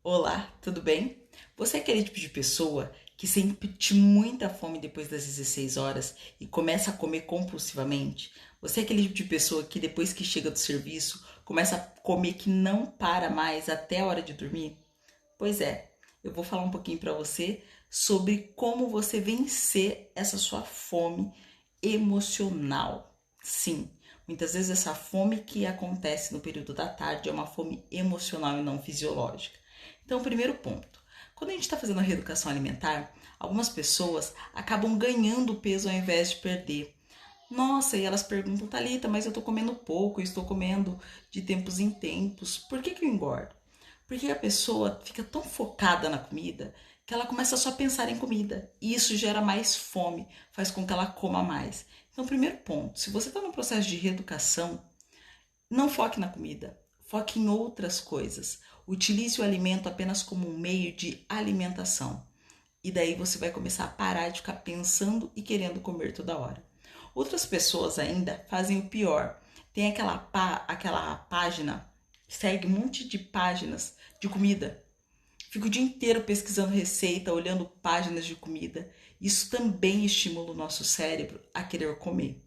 Olá, tudo bem? Você é aquele tipo de pessoa que sente muita fome depois das 16 horas e começa a comer compulsivamente? Você é aquele tipo de pessoa que depois que chega do serviço começa a comer que não para mais até a hora de dormir? Pois é, eu vou falar um pouquinho para você sobre como você vencer essa sua fome emocional. Sim, muitas vezes essa fome que acontece no período da tarde é uma fome emocional e não fisiológica. Então, primeiro ponto. Quando a gente está fazendo a reeducação alimentar, algumas pessoas acabam ganhando peso ao invés de perder. Nossa, e elas perguntam, Thalita, mas eu tô comendo pouco, eu estou comendo de tempos em tempos, por que eu engordo? Porque a pessoa fica tão focada na comida que ela começa só a pensar em comida. E isso gera mais fome, faz com que ela coma mais. Então, primeiro ponto, se você está no processo de reeducação, não foque na comida, foque em outras coisas. Utilize o alimento apenas como um meio de alimentação. E daí você vai começar a parar de ficar pensando e querendo comer toda hora. Outras pessoas ainda fazem o pior. Tem aquela página, segue um monte de páginas de comida. Fica o dia inteiro pesquisando receita, olhando páginas de comida. Isso também estimula o nosso cérebro a querer comer.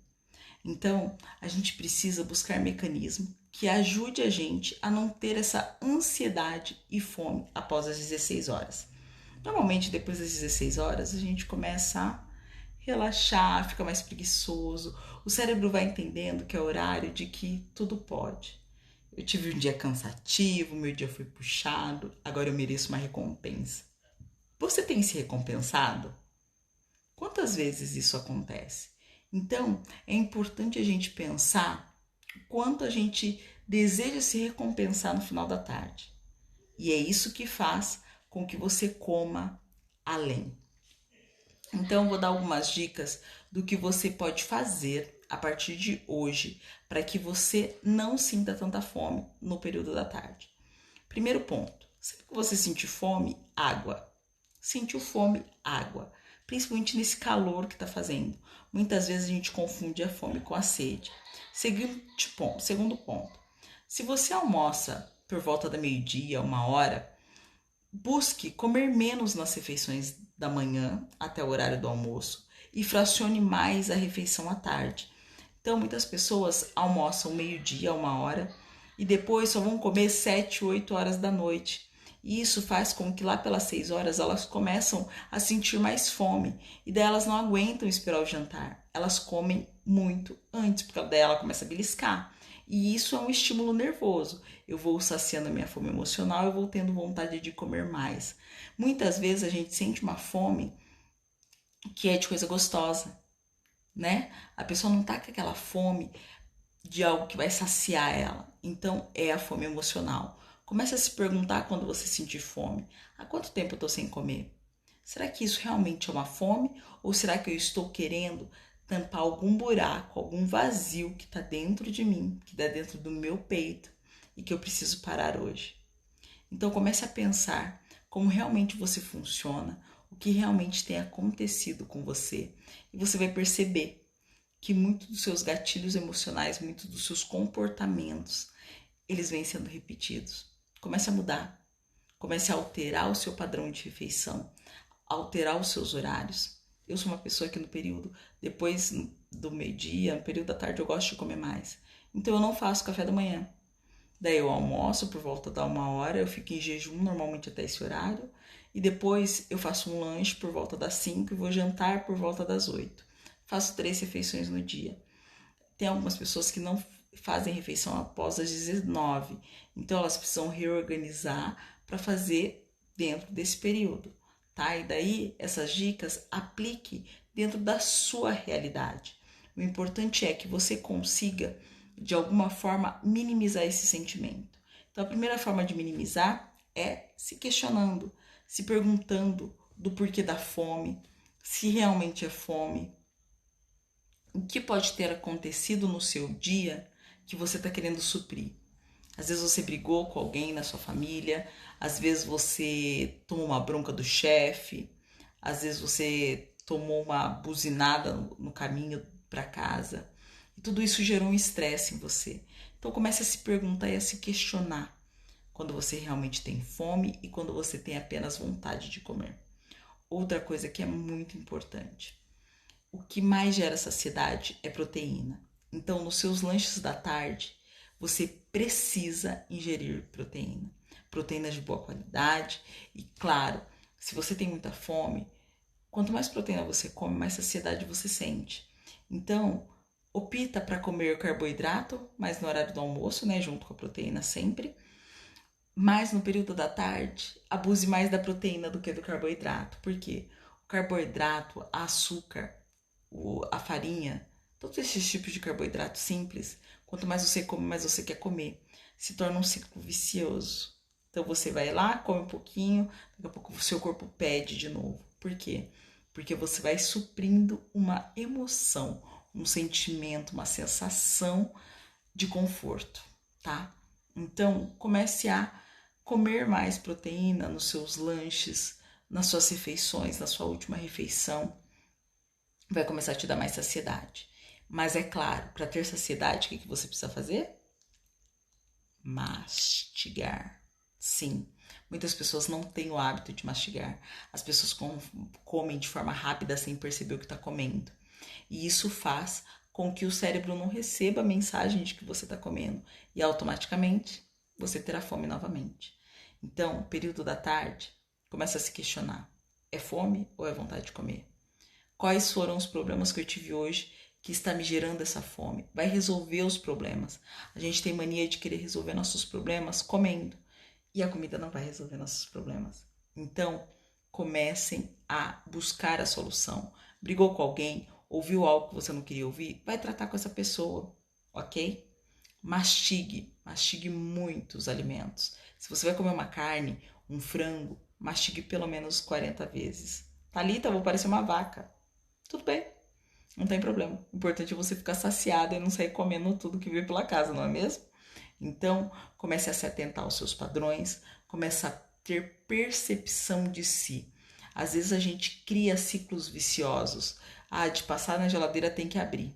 Então, a gente precisa buscar mecanismo que ajude a gente a não ter essa ansiedade e fome após as 16 horas. Normalmente, depois das 16 horas, a gente começa a relaxar, fica mais preguiçoso. O cérebro vai entendendo que é horário de que tudo pode. Eu tive um dia cansativo, meu dia foi puxado, agora eu mereço uma recompensa. Você tem se recompensado? Quantas vezes isso acontece? Então, é importante a gente pensar o quanto a gente deseja se recompensar no final da tarde. E é isso que faz com que você coma além. Então, eu vou dar algumas dicas do que você pode fazer a partir de hoje para que você não sinta tanta fome no período da tarde. Primeiro ponto: sempre que você sentir fome, água. Sentiu fome, água. Principalmente nesse calor que está fazendo. Muitas vezes a gente confunde a fome com a sede. Segundo ponto: se você almoça por volta da meio-dia, 1 hora, busque comer menos nas refeições da manhã até o horário do almoço e fracione mais a refeição à tarde. Então, muitas pessoas almoçam meio-dia, 1 hora, e depois só vão comer 7, 8 horas da noite. E isso faz com que lá pelas 6 horas elas começam a sentir mais fome. E daí elas não aguentam esperar o jantar. Elas comem muito antes, porque daí ela começa a beliscar. E isso é um estímulo nervoso. Eu vou saciando a minha fome emocional, eu vou tendo vontade de comer mais. Muitas vezes a gente sente uma fome que é de coisa gostosa, né? A pessoa não tá com aquela fome de algo que vai saciar ela. Então é a fome emocional. Comece a se perguntar quando você sentir fome: há quanto tempo eu tô sem comer? Será que isso realmente é uma fome? Ou será que eu estou querendo tampar algum buraco, algum vazio que está dentro de mim, que está dentro do meu peito e que eu preciso parar hoje? Então comece a pensar como realmente você funciona, o que realmente tem acontecido com você, e você vai perceber que muitos dos seus gatilhos emocionais, muitos dos seus comportamentos, eles vêm sendo repetidos. Comece a mudar, comece a alterar o seu padrão de refeição, alterar os seus horários. Eu sou uma pessoa que no período, depois do meio-dia, no período da tarde, eu gosto de comer mais. Então eu não faço café da manhã. Daí eu almoço por volta da 1 hora, eu fico em jejum normalmente até esse horário. E depois eu faço um lanche por volta das 5 e vou jantar por volta das 8. Faço 3 refeições no dia. Tem algumas pessoas que não fazem refeição após as 19. Então elas precisam reorganizar para fazer dentro desse período, tá? E daí essas dicas aplique dentro da sua realidade. O importante é que você consiga de alguma forma minimizar esse sentimento. Então a primeira forma de minimizar é se questionando, se perguntando do porquê da fome, se realmente é fome, o que pode ter acontecido no seu dia que você está querendo suprir. Às vezes você brigou com alguém na sua família, às vezes você tomou uma bronca do chefe, às vezes você tomou uma buzinada no caminho para casa. E tudo isso gerou um estresse em você. Então comece a se perguntar e a se questionar. quando você realmente tem fome e quando você tem apenas vontade de comer. Outra coisa que é muito importante. O que mais gera saciedade é proteína. Então, nos seus lanches da tarde, você precisa ingerir proteína. Proteínas de boa qualidade e, claro, se você tem muita fome, quanto mais proteína você come, mais saciedade você sente. Então, opta para comer carboidrato, mas no horário do almoço, né, junto com a proteína sempre. Mas no período da tarde, abuse mais da proteína do que do carboidrato. Por quê? O carboidrato, a açúcar, a farinha, todos esses tipos de carboidrato simples, quanto mais você come, mais você quer comer. Se torna um ciclo vicioso. Então você vai lá, come um pouquinho, daqui a pouco o seu corpo pede de novo. Por quê? Porque você vai suprindo uma emoção, um sentimento, uma sensação de conforto, tá? Então comece a comer mais proteína nos seus lanches, nas suas refeições, na sua última refeição. Vai começar a te dar mais saciedade. Mas é claro, para ter saciedade, o que você precisa fazer? Mastigar. Sim, muitas pessoas não têm o hábito de mastigar. As pessoas comem de forma rápida sem perceber o que está comendo. E isso faz com que o cérebro não receba a mensagem de que você está comendo. E automaticamente você terá fome novamente. Então, período da tarde, começa a se questionar. É fome ou é vontade de comer? Quais foram os problemas que eu tive hoje que está me gerando essa fome? Vai resolver os problemas. A gente tem mania de querer resolver nossos problemas comendo. E a comida não vai resolver nossos problemas. Então, comecem a buscar a solução. Brigou com alguém, ouviu algo que você não queria ouvir? Vai tratar com essa pessoa, ok? Mastigue muito os alimentos. Se você vai comer uma carne, um frango, mastigue pelo menos 40 vezes. Thalita, eu vou parecer uma vaca. Tudo bem, não tem problema. O importante é você ficar saciada e não sair comendo tudo que vê pela casa, não é mesmo? Então, comece a se atentar aos seus padrões, comece a ter percepção de si. Às vezes a gente cria ciclos viciosos. De passar na geladeira tem que abrir.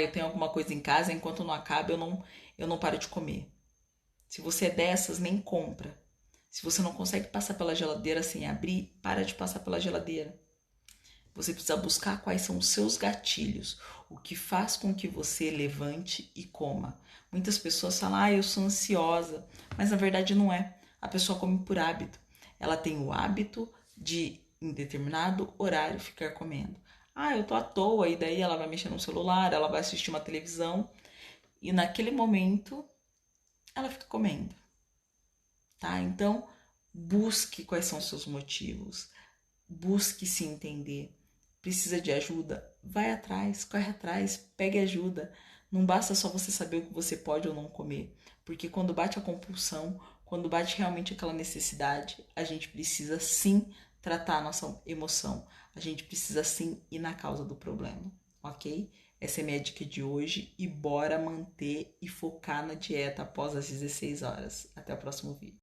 Eu tenho alguma coisa em casa, enquanto não acaba eu não paro de comer. Se você é dessas, nem compra. Se você não consegue passar pela geladeira sem abrir, para de passar pela geladeira. Você precisa buscar quais são os seus gatilhos, o que faz com que você levante e coma. Muitas pessoas falam, eu sou ansiosa, mas na verdade não é. A pessoa come por hábito. Ela tem o hábito de, em determinado horário, ficar comendo. Eu tô à toa, e daí ela vai mexer no celular, ela vai assistir uma televisão, e naquele momento ela fica comendo. Tá? Então, busque quais são os seus motivos. Busque se entender. Precisa de ajuda? Vai atrás, corre atrás, pegue ajuda. Não basta só você saber o que você pode ou não comer. Porque quando bate a compulsão, quando bate realmente aquela necessidade, a gente precisa sim tratar a nossa emoção. A gente precisa sim ir na causa do problema, ok? Essa é a minha dica de hoje e bora manter e focar na dieta após as 16 horas. Até o próximo vídeo.